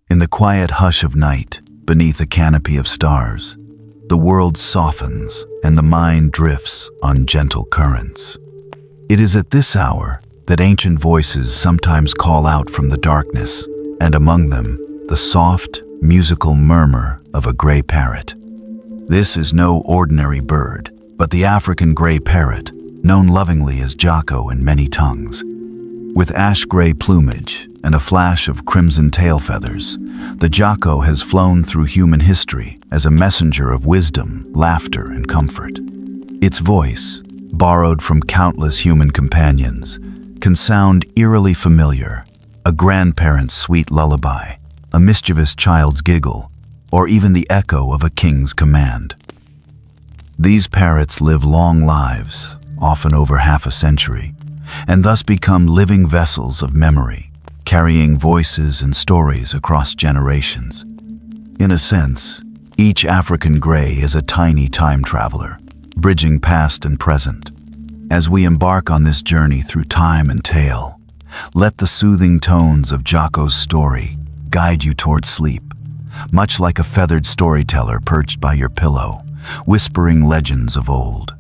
In the quiet hush of night, beneath a canopy of stars, the world softens and the mind drifts on gentle currents. It is at this hour that ancient voices sometimes call out from the darkness, and among them, the soft, musical murmur of a gray parrot. This is no ordinary bird, but the African gray parrot, known lovingly as Jako in many tongues. With ash-gray plumage and a flash of crimson tail feathers, the Jako has flown through human history as a messenger of wisdom, laughter, and comfort. Its voice, borrowed from countless human companions, can sound eerily familiar, a grandparent's sweet lullaby, a mischievous child's giggle, or even the echo of a king's command. These parrots live long lives, often over half a century, and thus become living vessels of memory, carrying voices and stories across generations. In a sense, each African gray is a tiny time traveler, bridging past and present. As we embark on this journey through time and tale, let the soothing tones of Jako's story guide you toward sleep, much like a feathered storyteller perched by your pillow, whispering legends of old.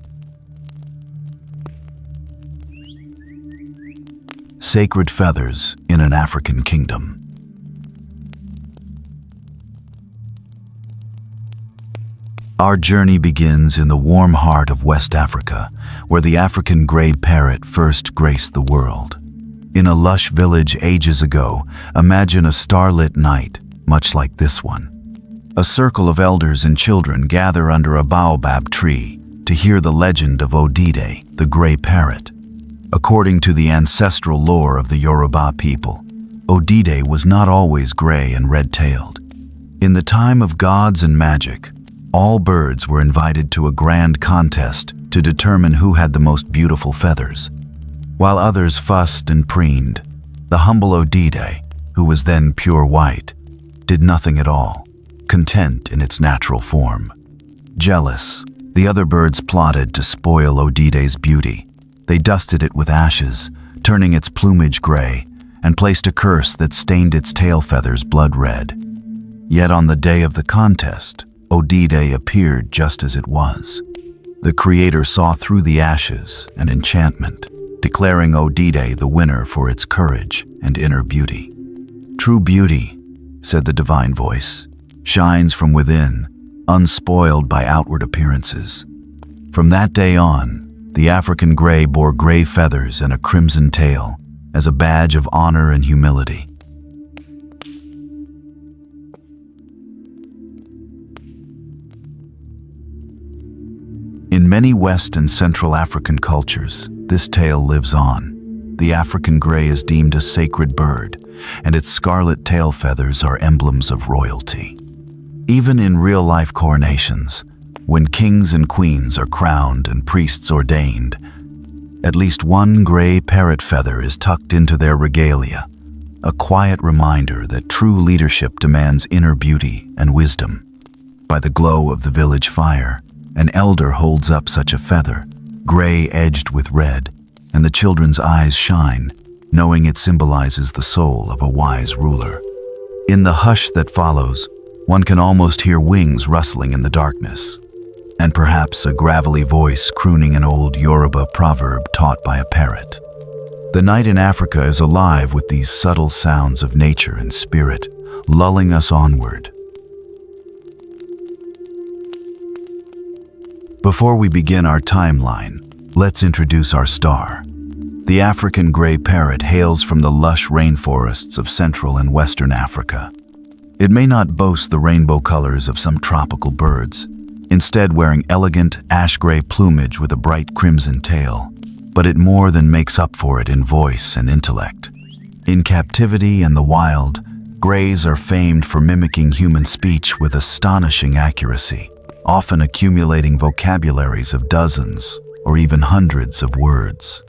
Sacred feathers in an African kingdom. Our journey begins in the warm heart of West Africa, where the African grey parrot first graced the world. In a lush village ages ago, imagine a starlit night, much like this one. A circle of elders and children gather under a baobab tree to hear the legend of Odide, the grey parrot. According to the ancestral lore of the Yoruba people, Odide was not always gray and red-tailed. In the time of gods and magic, all birds were invited to a grand contest to determine who had the most beautiful feathers. While others fussed and preened, the humble Odide, who was then pure white, did nothing at all, content in its natural form. Jealous, the other birds plotted to spoil Odide's beauty. They dusted it with ashes, turning its plumage gray, and placed a curse that stained its tail feathers blood red. Yet on the day of the contest, Odide appeared just as it was. The Creator saw through the ashes and enchantment, declaring Odide the winner for its courage and inner beauty. True beauty, said the divine voice, shines from within, unspoiled by outward appearances. From that day on, the African grey bore gray feathers and a crimson tail as a badge of honor and humility. In many West and Central African cultures, this tale lives on. The African grey is deemed a sacred bird, and its scarlet tail feathers are emblems of royalty. Even in real-life coronations, when kings and queens are crowned and priests ordained, at least one gray parrot feather is tucked into their regalia, a quiet reminder that true leadership demands inner beauty and wisdom. By the glow of the village fire, an elder holds up such a feather, gray edged with red, and the children's eyes shine, knowing it symbolizes the soul of a wise ruler. In the hush that follows, one can almost hear wings rustling in the darkness, and perhaps a gravelly voice crooning an old Yoruba proverb taught by a parrot. The night in Africa is alive with these subtle sounds of nature and spirit, lulling us onward. Before we begin our timeline, let's introduce our star. The African grey parrot hails from the lush rainforests of Central and Western Africa. It may not boast the rainbow colors of some tropical birds, instead wearing elegant ash-gray plumage with a bright crimson tail, but it more than makes up for it in voice and intellect. In captivity and the wild, greys are famed for mimicking human speech with astonishing accuracy, often accumulating vocabularies of dozens or even hundreds of words.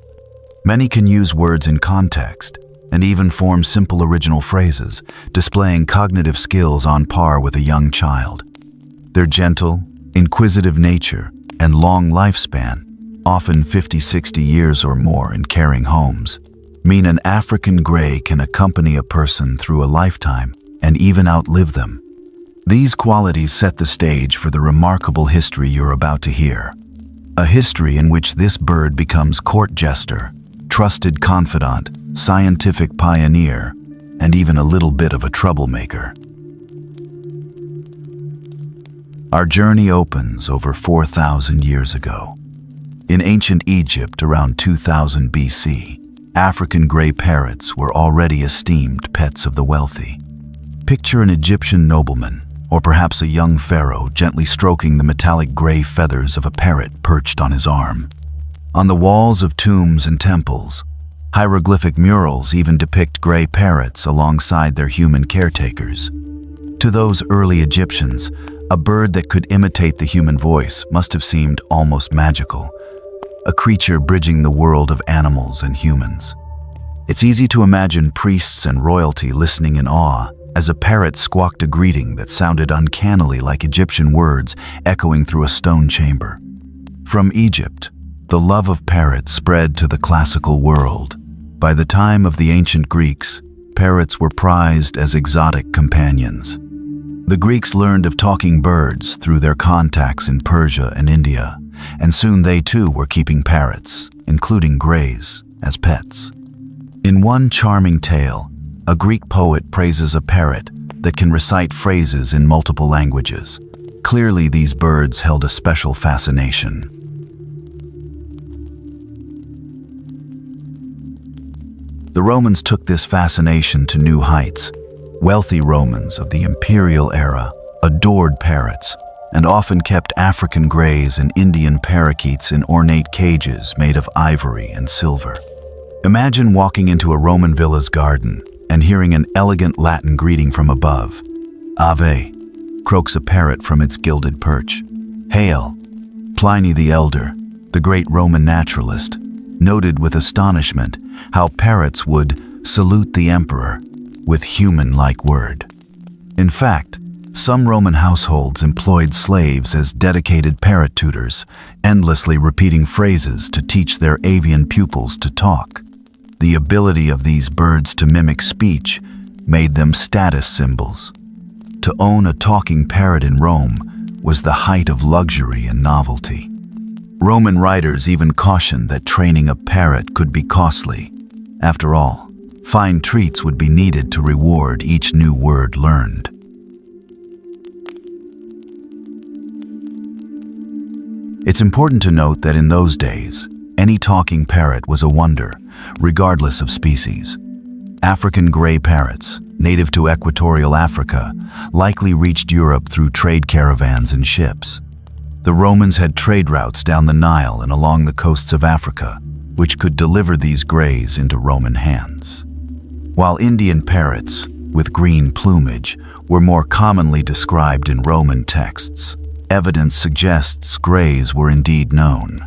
Many can use words in context and even form simple original phrases, displaying cognitive skills on par with a young child. Their gentle, inquisitive nature and long lifespan, often 50-60 years or more in caring homes, mean an African grey can accompany a person through a lifetime and even outlive them. These qualities set the stage for the remarkable history you're about to hear. A history in which this bird becomes court jester, trusted confidant, scientific pioneer, and even a little bit of a troublemaker. Our journey opens over 4,000 years ago. In ancient Egypt, around 2000 BC, African grey parrots were already esteemed pets of the wealthy. Picture an Egyptian nobleman, or perhaps a young pharaoh gently stroking the metallic gray feathers of a parrot perched on his arm. On the walls of tombs and temples, hieroglyphic murals even depict grey parrots alongside their human caretakers. To those early Egyptians, a bird that could imitate the human voice must have seemed almost magical, a creature bridging the world of animals and humans. It's easy to imagine priests and royalty listening in awe as a parrot squawked a greeting that sounded uncannily like Egyptian words echoing through a stone chamber. From Egypt, the love of parrots spread to the classical world. By the time of the ancient Greeks, parrots were prized as exotic companions. The Greeks learned of talking birds through their contacts in Persia and India, and soon they too were keeping parrots, including greys, as pets. In one charming tale, a Greek poet praises a parrot that can recite phrases in multiple languages. Clearly, these birds held a special fascination. The Romans took this fascination to new heights. Wealthy Romans of the imperial era adored parrots and often kept African greys and Indian parakeets in ornate cages made of ivory and silver. Imagine walking into a Roman villa's garden and hearing an elegant Latin greeting from above. Ave, croaks a parrot from its gilded perch. Hail! Pliny the Elder, the great Roman naturalist, noted with astonishment how parrots would salute the emperor with human-like word. In fact, some Roman households employed slaves as dedicated parrot tutors, endlessly repeating phrases to teach their avian pupils to talk. The ability of these birds to mimic speech made them status symbols. To own a talking parrot in Rome was the height of luxury and novelty. Roman writers even cautioned that training a parrot could be costly. After all, fine treats would be needed to reward each new word learned. It's important to note that in those days, any talking parrot was a wonder, regardless of species. African grey parrots, native to equatorial Africa, likely reached Europe through trade caravans and ships. The Romans had trade routes down the Nile and along the coasts of Africa, which could deliver these greys into Roman hands. While Indian parrots, with green plumage, were more commonly described in Roman texts, evidence suggests greys were indeed known.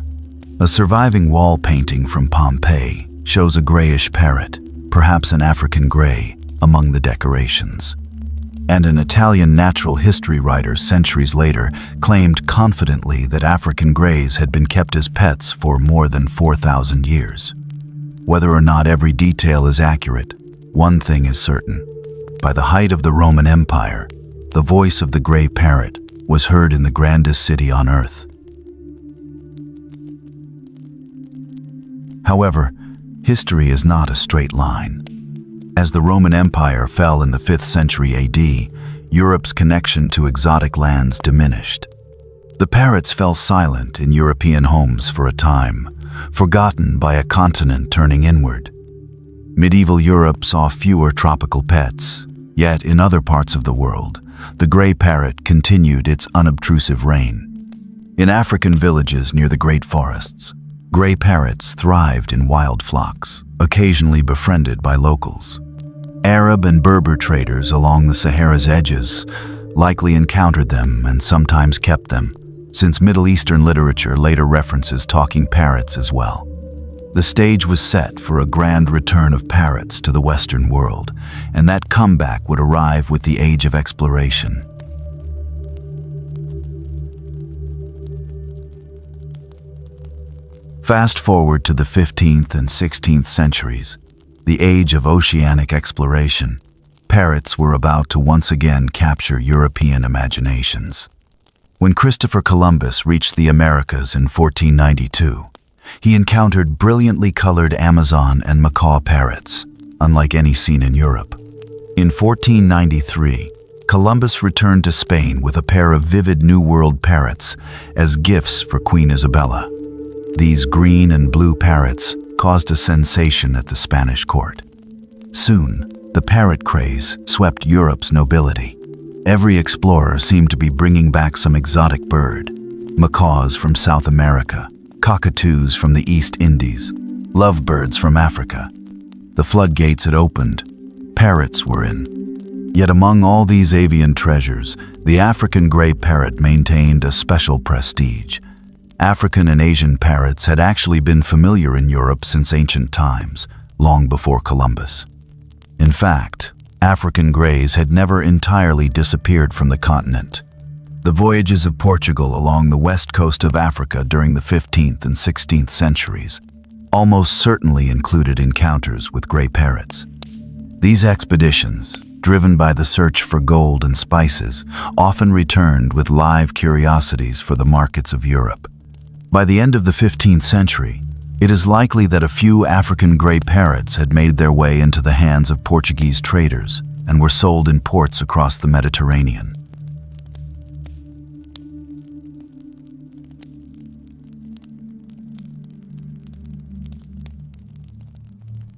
A surviving wall painting from Pompeii shows a grayish parrot, perhaps an African grey, among the decorations. And an Italian natural history writer centuries later claimed confidently that African greys had been kept as pets for more than 4,000 years. Whether or not every detail is accurate, one thing is certain. By the height of the Roman Empire, the voice of the grey parrot was heard in the grandest city on earth. However, history is not a straight line. As the Roman Empire fell in the 5th century AD, Europe's connection to exotic lands diminished. The parrots fell silent in European homes for a time, forgotten by a continent turning inward. Medieval Europe saw fewer tropical pets, yet in other parts of the world, the grey parrot continued its unobtrusive reign. In African villages near the great forests, grey parrots thrived in wild flocks, occasionally befriended by locals. Arab and Berber traders along the Sahara's edges likely encountered them and sometimes kept them, since Middle Eastern literature later references talking parrots as well. The stage was set for a grand return of parrots to the Western world, and that comeback would arrive with the Age of Exploration. Fast forward to the 15th and 16th centuries, the age of oceanic exploration. parrots were about to once again capture European imaginations. When Christopher Columbus reached the Americas in 1492, he encountered brilliantly colored Amazon and macaw parrots, unlike any seen in Europe. In 1493, Columbus returned to Spain with a pair of vivid New World parrots as gifts for Queen Isabella. These green and blue parrots caused a sensation at the Spanish court. Soon, the parrot craze swept Europe's nobility. Every explorer seemed to be bringing back some exotic bird: macaws from South America, cockatoos from the East Indies, lovebirds from Africa. The floodgates had opened. Parrots were in. Yet among all these avian treasures, the African Grey Parrot maintained a special prestige. African and Asian parrots had actually been familiar in Europe since ancient times, long before Columbus. In fact, African greys had never entirely disappeared from the continent. The voyages of Portugal along the west coast of Africa during the 15th and 16th centuries almost certainly included encounters with grey parrots. These expeditions, driven by the search for gold and spices, often returned with live curiosities for the markets of Europe. By the end of the 15th century, it is likely that a few African grey parrots had made their way into the hands of Portuguese traders and were sold in ports across the Mediterranean.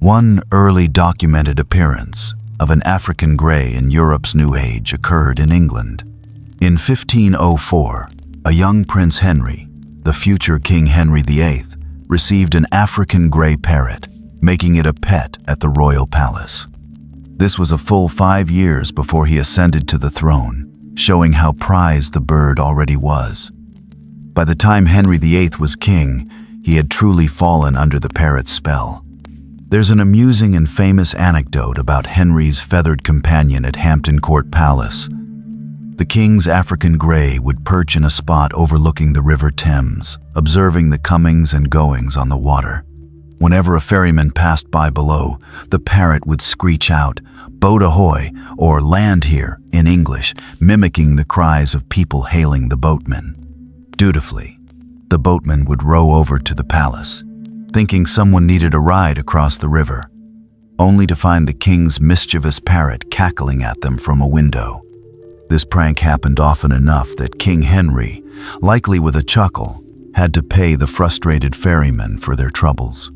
One early documented appearance of an African grey in Europe's New Age occurred in England. In 1504, a young Prince Henry, the future King Henry VIII, received an African grey parrot, making it a pet at the royal palace. This was a full 5 years before he ascended to the throne, showing how prized the bird already was. By the time Henry VIII was king, he had truly fallen under the parrot's spell. There's an amusing and famous anecdote about Henry's feathered companion at Hampton Court Palace. The king's African grey would perch in a spot overlooking the River Thames, observing the comings and goings on the water. Whenever a ferryman passed by below, the parrot would screech out, "Boat ahoy," or "Land here," in English, mimicking the cries of people hailing the boatmen. Dutifully, the boatman would row over to the palace, thinking someone needed a ride across the river, only to find the king's mischievous parrot cackling at them from a window. This prank happened often enough that King Henry, likely with a chuckle, had to pay the frustrated ferrymen for their troubles.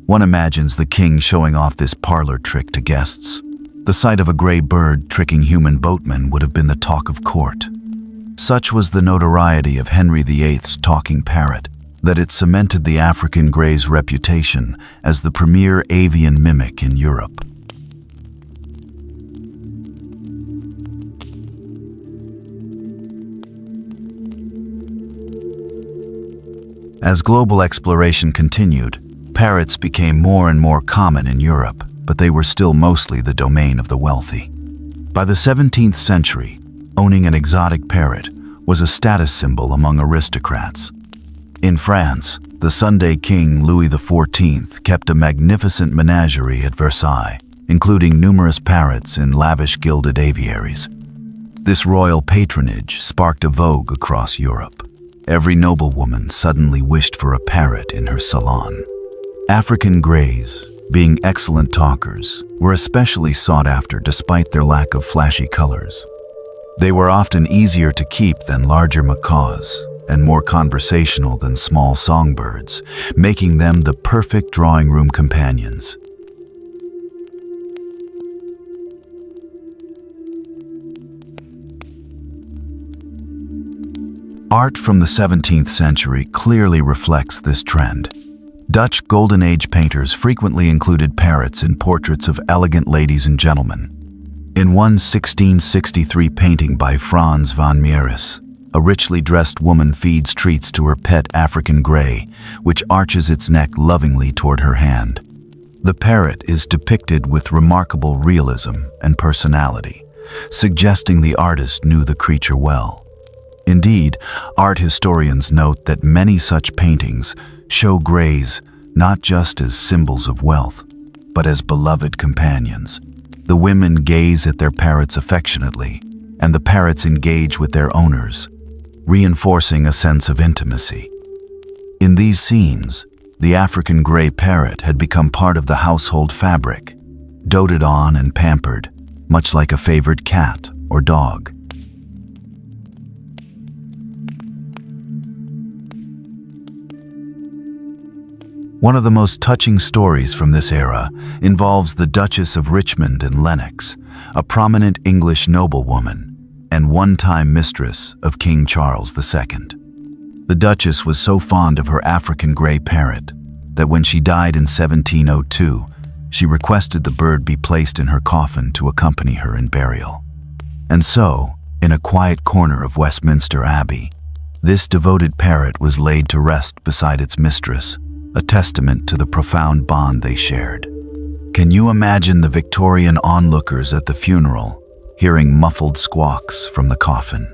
One imagines the king showing off this parlor trick to guests. The sight of a grey bird tricking human boatmen would have been the talk of court. Such was the notoriety of Henry VIII's talking parrot, that it cemented the African grey's reputation as the premier avian mimic in Europe. As global exploration continued, parrots became more and more common in Europe, but they were still mostly the domain of the wealthy. By the 17th century, owning an exotic parrot was a status symbol among aristocrats. In France, the Sunday King Louis XIV kept a magnificent menagerie at Versailles, including numerous parrots in lavish gilded aviaries. This royal patronage sparked a vogue across Europe. Every noblewoman suddenly wished for a parrot in her salon. African greys, being excellent talkers, were especially sought after despite their lack of flashy colors. They were often easier to keep than larger macaws, and more conversational than small songbirds, making them the perfect drawing room companions. Art from the 17th century clearly reflects this trend. Dutch Golden Age painters frequently included parrots in portraits of elegant ladies and gentlemen. In one 1663 painting by Frans van Mieris, a richly dressed woman feeds treats to her pet African grey, which arches its neck lovingly toward her hand. The parrot is depicted with remarkable realism and personality, suggesting the artist knew the creature well. Indeed, art historians note that many such paintings show greys not just as symbols of wealth, but as beloved companions. The women gaze at their parrots affectionately, and the parrots engage with their owners, reinforcing a sense of intimacy. In these scenes, the African Grey Parrot had become part of the household fabric, doted on and pampered, much like a favored cat or dog. One of the most touching stories from this era involves the Duchess of Richmond and Lennox, a prominent English noblewoman and one-time mistress of King Charles II. The Duchess was so fond of her African Grey Parrot that when she died in 1702, she requested the bird be placed in her coffin to accompany her in burial. And so, in a quiet corner of Westminster Abbey, this devoted parrot was laid to rest beside its mistress, a testament to the profound bond they shared. Can you imagine the Victorian onlookers at the funeral, hearing muffled squawks from the coffin?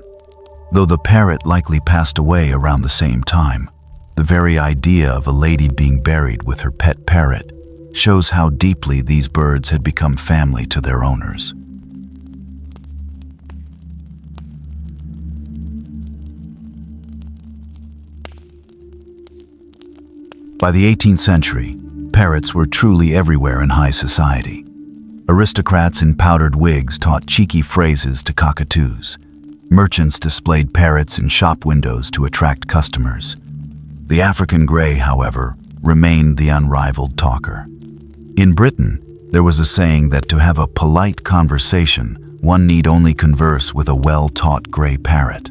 Though the parrot likely passed away around the same time, the very idea of a lady being buried with her pet parrot shows how deeply these birds had become family to their owners. By the 18th century, parrots were truly everywhere in high society. Aristocrats in powdered wigs taught cheeky phrases to cockatoos. Merchants displayed parrots in shop windows to attract customers. The African Grey, however, remained the unrivaled talker. In Britain, there was a saying that to have a polite conversation, one need only converse with a well-taught grey parrot.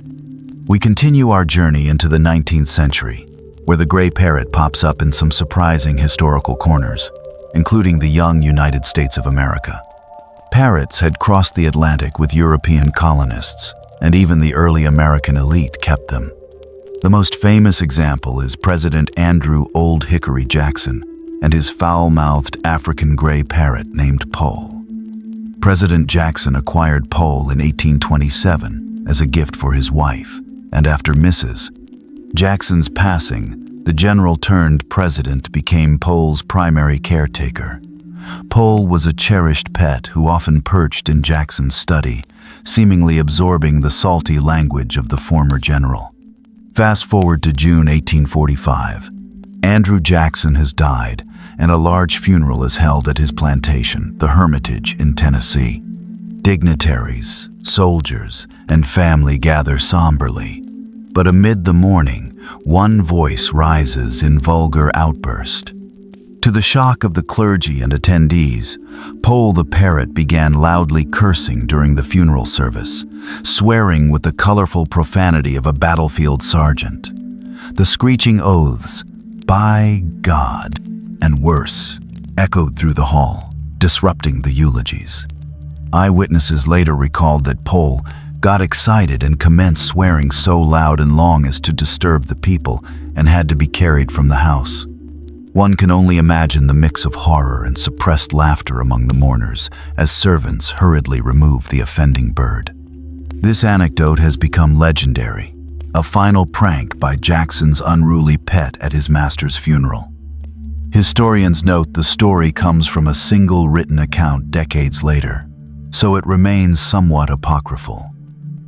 We continue our journey into the 19th century, where the grey parrot pops up in some surprising historical corners, including the young United States of America. Parrots had crossed the Atlantic with European colonists, and even the early American elite kept them. The most famous example is President Andrew Old Hickory Jackson and his foul-mouthed African Grey Parrot named Pole. President Jackson acquired Pole in 1827 as a gift for his wife, and after Mrs. Jackson's passing, the general-turned-president became Pole's primary caretaker. Pole was a cherished pet who often perched in Jackson's study, seemingly absorbing the salty language of the former general. Fast forward to June 1845. Andrew Jackson has died, and a large funeral is held at his plantation, the Hermitage in Tennessee. Dignitaries, soldiers, and family gather somberly. But amid the mourning, one voice rises in vulgar outburst. To the shock of the clergy and attendees, Pole the parrot began loudly cursing during the funeral service, swearing with the colorful profanity of a battlefield sergeant. The screeching oaths, "By God," and worse, echoed through the hall, disrupting the eulogies. Eyewitnesses later recalled that Pole got excited and commenced swearing so loud and long as to disturb the people and had to be carried from the house. One can only imagine the mix of horror and suppressed laughter among the mourners as servants hurriedly removed the offending bird. This anecdote has become legendary, a final prank by Jackson's unruly pet at his master's funeral. Historians note the story comes from a single written account decades later, so it remains somewhat apocryphal.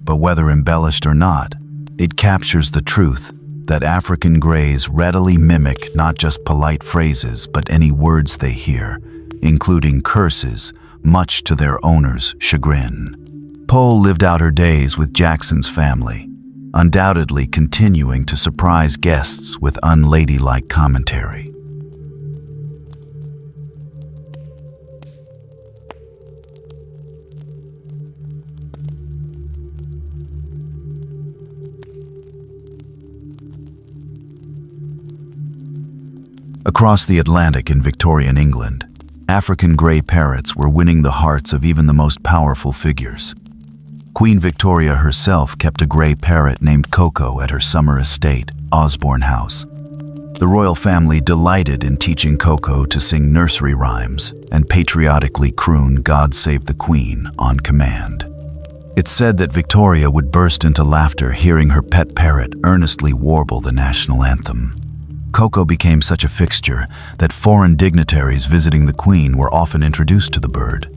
But whether embellished or not, it captures the truth that African Greys readily mimic not just polite phrases but any words they hear, including curses, much to their owner's chagrin. Pole lived out her days with Jackson's family, undoubtedly continuing to surprise guests with unladylike commentary. Across the Atlantic in Victorian England, African Grey Parrots were winning the hearts of even the most powerful figures. Queen Victoria herself kept a grey parrot named Coco at her summer estate, Osborne House. The royal family delighted in teaching Coco to sing nursery rhymes and patriotically croon "God Save the Queen" on command. It's said that Victoria would burst into laughter hearing her pet parrot earnestly warble the national anthem. Coco became such a fixture that foreign dignitaries visiting the Queen were often introduced to the bird.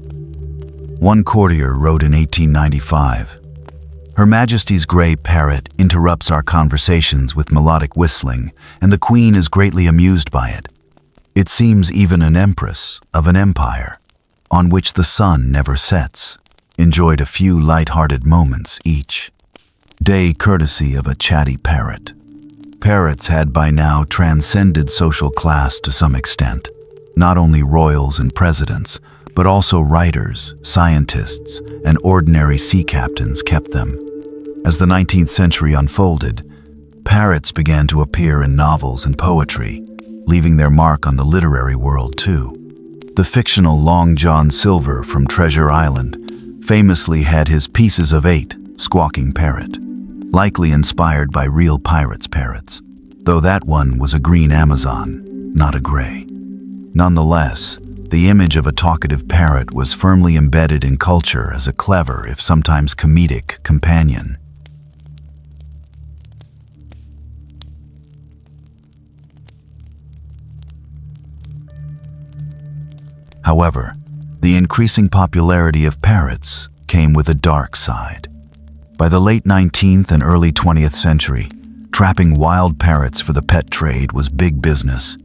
One courtier wrote in 1895, "Her Majesty's grey parrot interrupts our conversations with melodic whistling, and the Queen is greatly amused by it. It seems even an empress of an empire, on which the sun never sets, enjoyed a few light-hearted moments each day courtesy of a chatty parrot." Parrots had by now transcended social class to some extent. Not only royals and presidents, but also writers, scientists, and ordinary sea captains kept them. As the 19th century unfolded, parrots began to appear in novels and poetry, leaving their mark on the literary world too. The fictional Long John Silver from Treasure Island famously had his Pieces of Eight squawking parrot, likely inspired by real pirates' parrots, though that one was a green Amazon, not a gray. Nonetheless, the image of a talkative parrot was firmly embedded in culture as a clever, if sometimes comedic, companion. However, the increasing popularity of parrots came with a dark side. By the late 19th and early 20th century, trapping wild parrots for the pet trade was big business,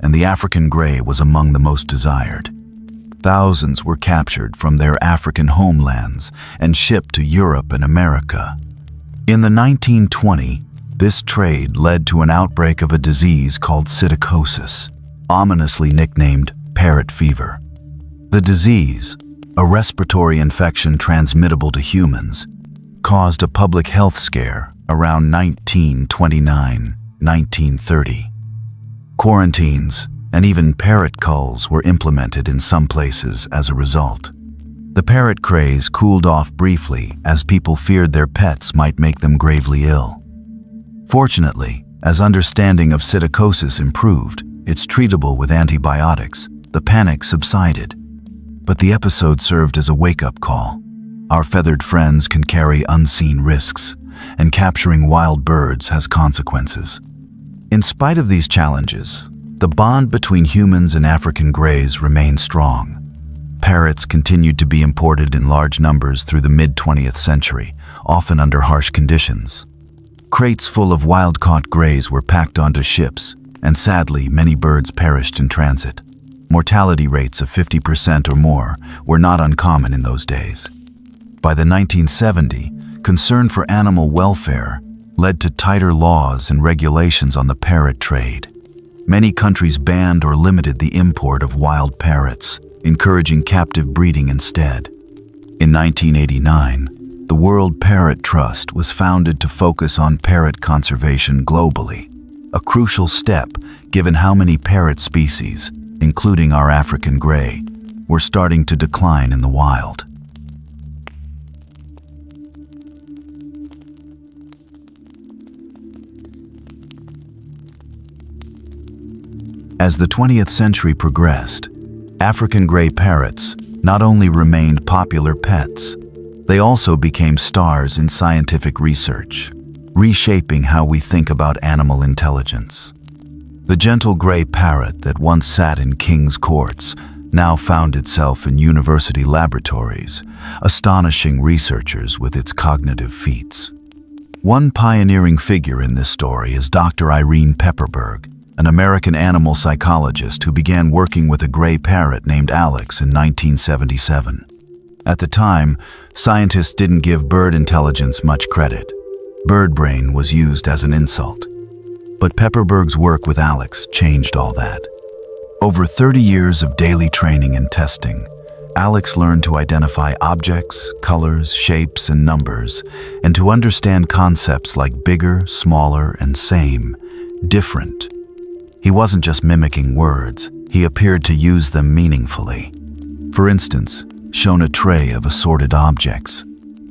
and the African grey was among the most desired. Thousands were captured from their African homelands and shipped to Europe and America. In the 1920s, this trade led to an outbreak of a disease called psittacosis, ominously nicknamed parrot fever. The disease, a respiratory infection transmittable to humans, caused a public health scare around 1929-1930. Quarantines and even parrot culls were implemented in some places as a result. The parrot craze cooled off briefly as people feared their pets might make them gravely ill. Fortunately, as understanding of psittacosis improved, it's treatable with antibiotics, the panic subsided. But the episode served as a wake-up call. Our feathered friends can carry unseen risks, and capturing wild birds has consequences. In spite of these challenges, the bond between humans and African greys remained strong. Parrots continued to be imported in large numbers through the mid-20th century, often under harsh conditions. Crates full of wild-caught greys were packed onto ships, and sadly, many birds perished in transit. Mortality rates of 50% or more were not uncommon in those days. By the 1970s, concern for animal welfare led to tighter laws and regulations on the parrot trade. Many countries banned or limited the import of wild parrots, encouraging captive breeding instead. In 1989, the World Parrot Trust was founded to focus on parrot conservation globally, a crucial step given how many parrot species, including our African grey, were starting to decline in the wild. As the 20th century progressed, African grey parrots not only remained popular pets, they also became stars in scientific research, reshaping how we think about animal intelligence. The gentle grey parrot that once sat in king's courts now found itself in university laboratories, astonishing researchers with its cognitive feats. One pioneering figure in this story is Dr. Irene Pepperberg, an American animal psychologist who began working with a grey parrot named Alex in 1977. At the time, scientists didn't give bird intelligence much credit. Bird brain was used as an insult. But Pepperberg's work with Alex changed all that. Over 30 years of daily training and testing, Alex learned to identify objects, colors, shapes, and numbers, and to understand concepts like bigger, smaller, and same, different. He wasn't just mimicking words, he appeared to use them meaningfully. For instance, shown a tray of assorted objects,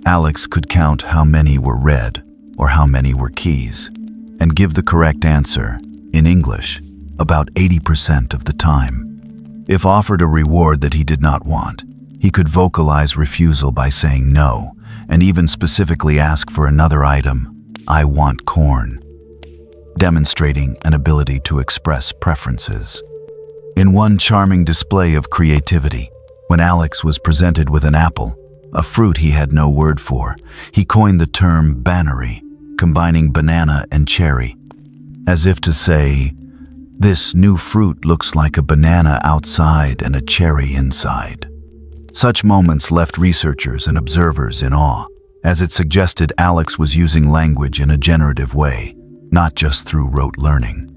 Alex could count how many were red or how many were keys, and give the correct answer, in English, about 80% of the time. If offered a reward that he did not want, he could vocalize refusal by saying no, and even specifically ask for another item, "I want corn," demonstrating an ability to express preferences. In one charming display of creativity, When Alex was presented with an apple, a fruit he had no word for, he coined the term bannery, combining banana and cherry, as if to say, "This new fruit looks like a banana outside and a cherry inside." Such moments left researchers and observers in awe, as it suggested Alex was using language in a generative way, not just through rote learning.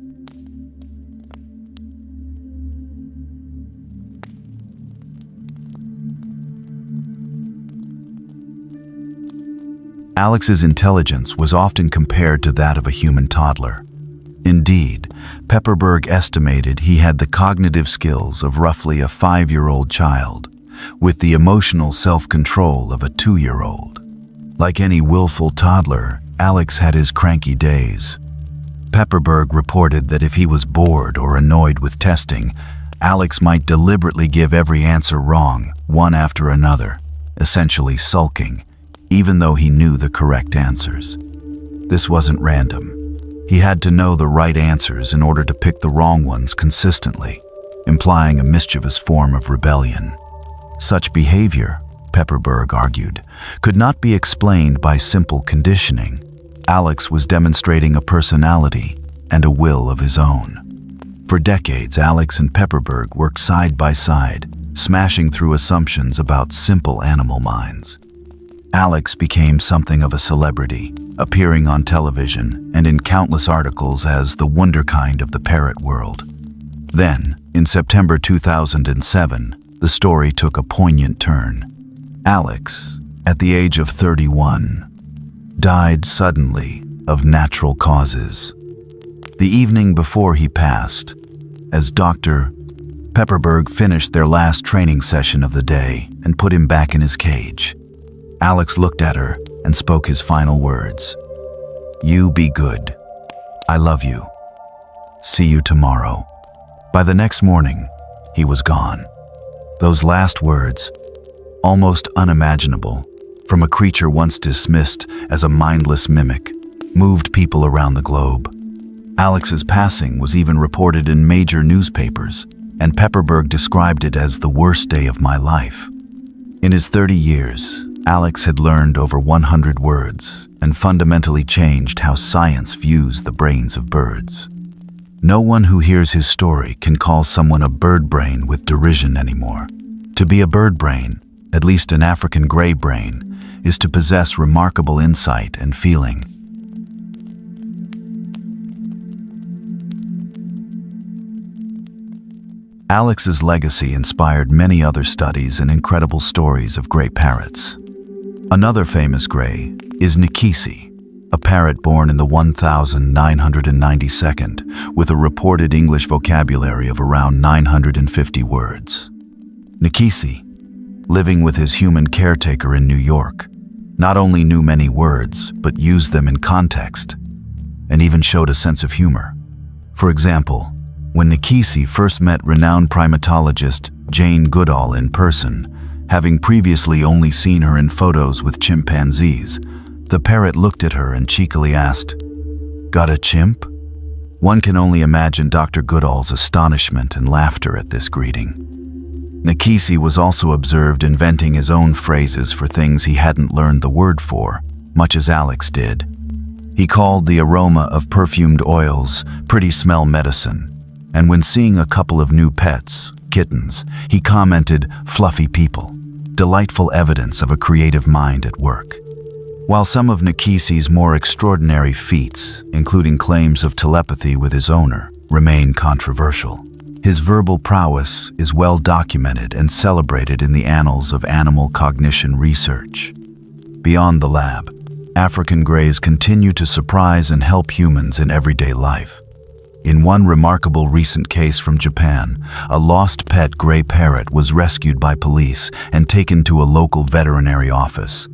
Alex's intelligence was often compared to that of a human toddler. Indeed, Pepperberg estimated he had the cognitive skills of roughly a 5-year-old child, with the emotional self-control of a 2-year-old. Like any willful toddler, Alex had his cranky days. Pepperberg reported that if he was bored or annoyed with testing, Alex might deliberately give every answer wrong, one after another, essentially sulking, even though he knew the correct answers. This wasn't random. He had to know the right answers in order to pick the wrong ones consistently, implying a mischievous form of rebellion. Such behavior, Pepperberg argued, could not be explained by simple conditioning. Alex was demonstrating a personality and a will of his own. For decades, Alex and Pepperberg worked side by side, smashing through assumptions about simple animal minds. Alex became something of a celebrity, appearing on television and in countless articles as the wunderkind of the parrot world. Then, in September 2007, the story took a poignant turn. Alex, at the age of 31, died suddenly of natural causes. The evening before he passed, as Dr. Pepperberg finished their last training session of the day and put him back in his cage, Alex looked at her and spoke his final words. "You be good. I love you. See you tomorrow." By the next morning, he was gone. Those last words, almost unimaginable, from a creature once dismissed as a mindless mimic, moved people around the globe. Alex's passing was even reported in major newspapers, and Pepperberg described it as the worst day of my life. In his 30 years, Alex had learned over 100 words and fundamentally changed how science views the brains of birds. No one who hears his story can call someone a bird brain with derision anymore. To be a bird brain, at least an African gray brain, is to possess remarkable insight and feeling. Alex's legacy inspired many other studies and incredible stories of gray parrots. Another famous gray is Nkisi, a parrot born in the 1992nd with a reported English vocabulary of around 950 words. Nkisi, living with his human caretaker in New York, not only knew many words, but used them in context, and even showed a sense of humor. For example, when Nkisi first met renowned primatologist Jane Goodall in person, having previously only seen her in photos with chimpanzees, the parrot looked at her and cheekily asked, "Got a chimp?" One can only imagine Dr. Goodall's astonishment and laughter at this greeting. Nkisi was also observed inventing his own phrases for things he hadn't learned the word for, much as Alex did. He called the aroma of perfumed oils pretty smell medicine, and when seeing a couple of new pets, kittens, he commented, "Fluffy people," delightful evidence of a creative mind at work. While some of Nkisi's more extraordinary feats, including claims of telepathy with his owner, remain controversial, his verbal prowess is well documented and celebrated in the annals of animal cognition research. Beyond the lab, African greys continue to surprise and help humans in everyday life. In one remarkable recent case from Japan, a lost pet gray parrot was rescued by police and taken to a local veterinary office.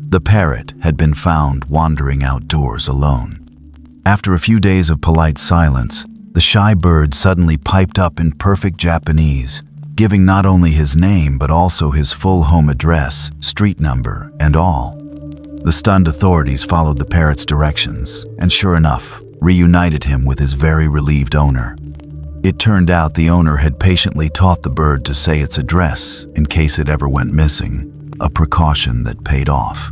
The parrot had been found wandering outdoors alone. After a few days of polite silence, the shy bird suddenly piped up in perfect Japanese, giving not only his name but also his full home address, street number, and all. The stunned authorities followed the parrot's directions, and sure enough, reunited him with his very relieved owner. It turned out the owner had patiently taught the bird to say its address in case it ever went missing, a precaution that paid off.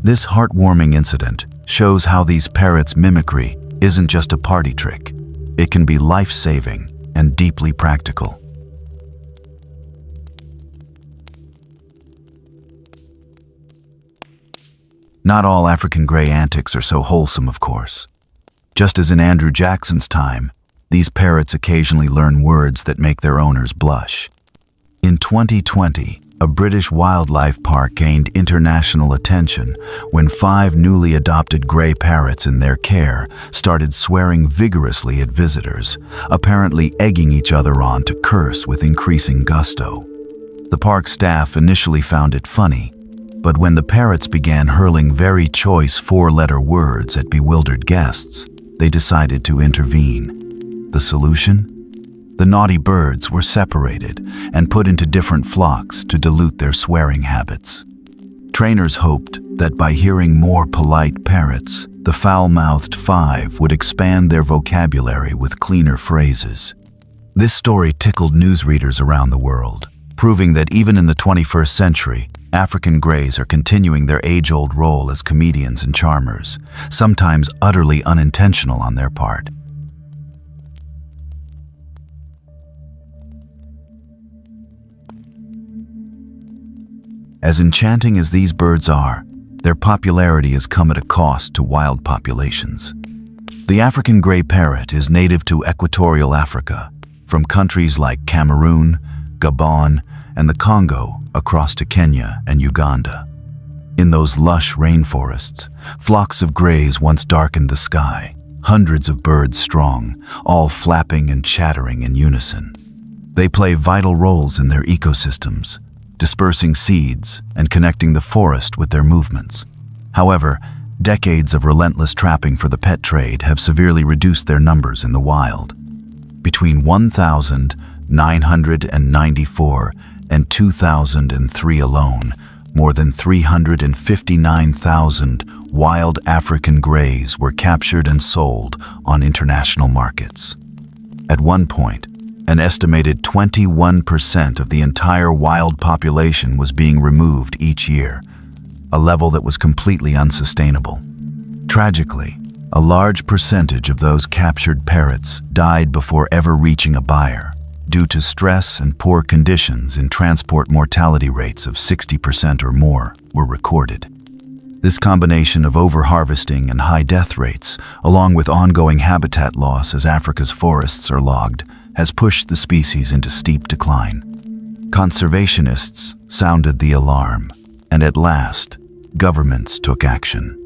This heartwarming incident shows how these parrots' mimicry isn't just a party trick. It can be life-saving and deeply practical. Not all African grey antics are so wholesome, of course. Just as in Andrew Jackson's time, these parrots occasionally learn words that make their owners blush. In 2020, a British wildlife park gained international attention when 5 newly adopted grey parrots in their care started swearing vigorously at visitors, apparently egging each other on to curse with increasing gusto. The park staff initially found it funny, but when the parrots began hurling very choice 4-letter words at bewildered guests, they decided to intervene. The solution? The naughty birds were separated and put into different flocks to dilute their swearing habits. Trainers hoped that by hearing more polite parrots, the foul-mouthed 5 would expand their vocabulary with cleaner phrases. This story tickled newsreaders around the world, proving that even in the 21st century, African greys are continuing their age-old role as comedians and charmers, sometimes utterly unintentional on their part. As enchanting as these birds are, their popularity has come at a cost to wild populations. The African grey parrot is native to equatorial Africa, from countries like Cameroon, Gabon, and the Congo across to Kenya and Uganda. In those lush rainforests, flocks of greys once darkened the sky, hundreds of birds strong, all flapping and chattering in unison. They play vital roles in their ecosystems, dispersing seeds and connecting the forest with their movements. However, decades of relentless trapping for the pet trade have severely reduced their numbers in the wild. Between 1,994 and 2003 alone, more than 359,000 wild African greys were captured and sold on international markets. At one point, an estimated 21% of the entire wild population was being removed each year, a level that was completely unsustainable. Tragically, a large percentage of those captured parrots died before ever reaching a buyer, due to stress and poor conditions. In transport, mortality rates of 60% or more were recorded. This combination of overharvesting and high death rates, along with ongoing habitat loss as Africa's forests are logged, has pushed the species into steep decline. Conservationists sounded the alarm, and at last, governments took action.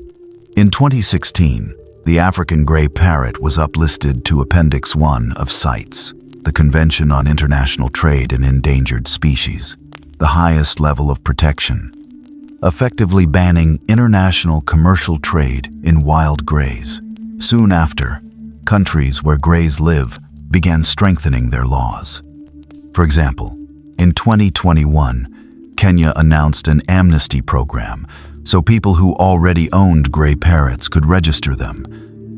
In 2016, the African grey parrot was uplisted to Appendix 1 of CITES, the Convention on International Trade in Endangered Species, the highest level of protection, effectively banning international commercial trade in wild greys. Soon after, countries where greys live began strengthening their laws. For example, in 2021, Kenya announced an amnesty program so people who already owned grey parrots could register them,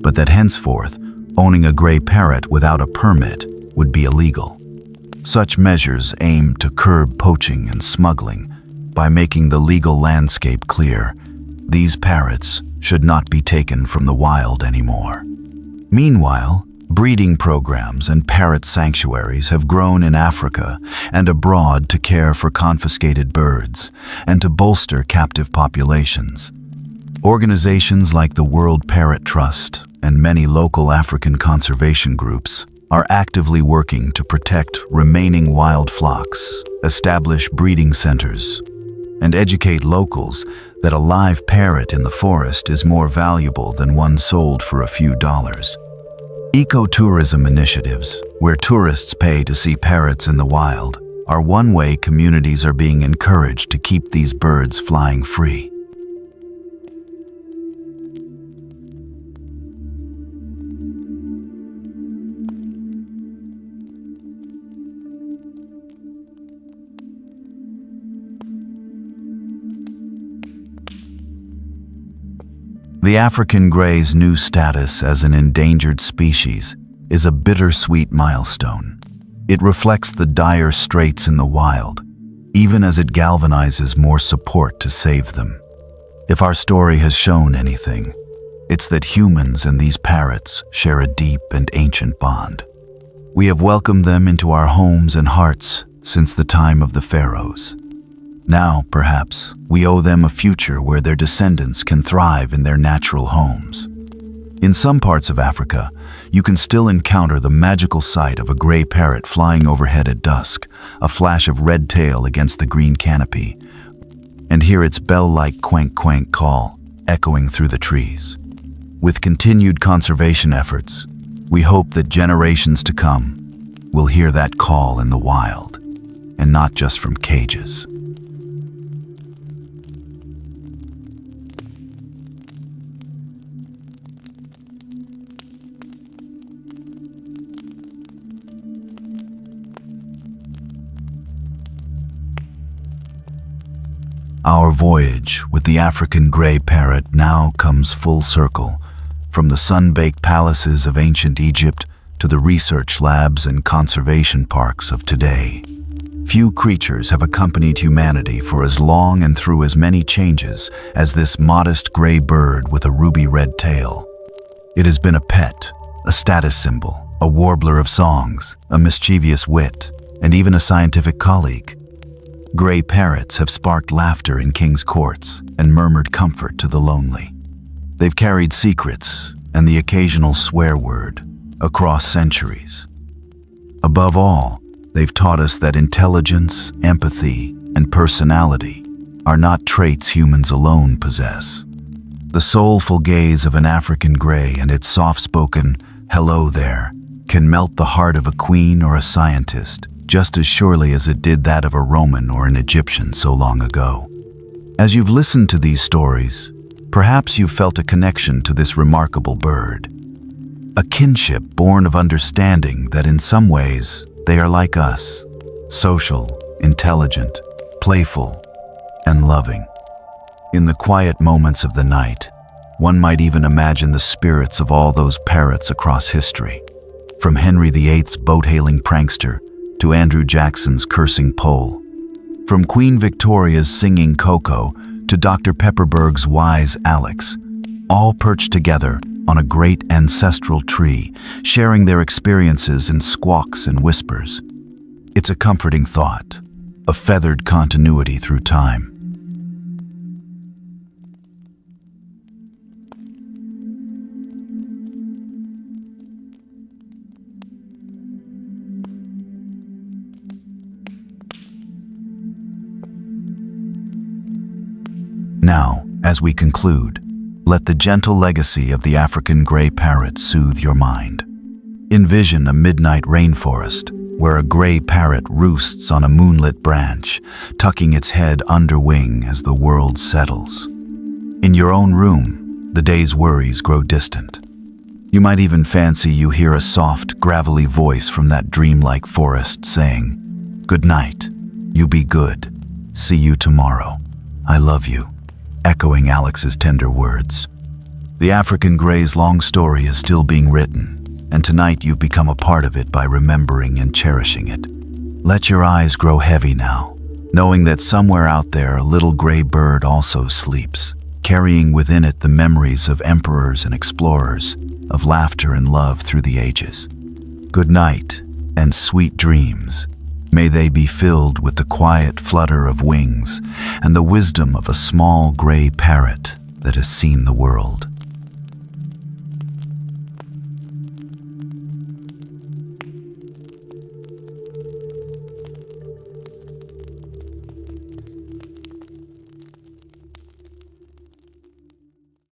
but that henceforth, owning a grey parrot without a permit would be illegal. Such measures aim to curb poaching and smuggling by making the legal landscape clear. These parrots should not be taken from the wild anymore. Meanwhile, breeding programs and parrot sanctuaries have grown in Africa and abroad to care for confiscated birds and to bolster captive populations. Organizations like the World Parrot Trust and many local African conservation groups are actively working to protect remaining wild flocks, establish breeding centers, and educate locals that a live parrot in the forest is more valuable than one sold for a few dollars. Ecotourism initiatives, where tourists pay to see parrots in the wild, are one way communities are being encouraged to keep these birds flying free. The African grey's new status as an endangered species is a bittersweet milestone. It reflects the dire straits in the wild, even as it galvanizes more support to save them. If our story has shown anything, it's that humans and these parrots share a deep and ancient bond. We have welcomed them into our homes and hearts since the time of the pharaohs. Now, perhaps, we owe them a future where their descendants can thrive in their natural homes. In some parts of Africa, you can still encounter the magical sight of a gray parrot flying overhead at dusk, a flash of red tail against the green canopy, and hear its bell-like quank-quank call echoing through the trees. With continued conservation efforts, we hope that generations to come will hear that call in the wild, and not just from cages. Our voyage with the African Grey Parrot now comes full circle, from the sun-baked palaces of ancient Egypt to the research labs and conservation parks of today. Few creatures have accompanied humanity for as long and through as many changes as this modest gray bird with a ruby-red tail. It has been a pet, a status symbol, a warbler of songs, a mischievous wit, and even a scientific colleague. Gray parrots have sparked laughter in king's courts and murmured comfort to the lonely. They've carried secrets and the occasional swear word across centuries. Above all, they've taught us that intelligence, empathy, and personality are not traits humans alone possess. The soulful gaze of an African gray and its soft-spoken "hello there" can melt the heart of a queen or a scientist just as surely as it did that of a Roman or an Egyptian so long ago. As you've listened to these stories, perhaps you've felt a connection to this remarkable bird, a kinship born of understanding that in some ways they are like us, social, intelligent, playful, and loving. In the quiet moments of the night, one might even imagine the spirits of all those parrots across history, from Henry VIII's boat-hailing prankster to Andrew Jackson's cursing pole, from Queen Victoria's singing Coco to Dr. Pepperberg's wise Alex, all perched together on a great ancestral tree, sharing their experiences in squawks and whispers. It's a comforting thought, a feathered continuity through time. Now, as we conclude, let the gentle legacy of the African Grey Parrot soothe your mind. Envision a midnight rainforest where a gray parrot roosts on a moonlit branch, tucking its head under wing as the world settles. In your own room, the day's worries grow distant. You might even fancy you hear a soft, gravelly voice from that dreamlike forest saying, "Good night, you be good, see you tomorrow, I love you," echoing Alex's tender words. The African Grey's long story is still being written, and tonight you've become a part of it by remembering and cherishing it. Let your eyes grow heavy now, knowing that somewhere out there a little gray bird also sleeps, carrying within it the memories of emperors and explorers, of laughter and love through the ages. Good night and sweet dreams. May they be filled with the quiet flutter of wings and the wisdom of a small gray parrot that has seen the world.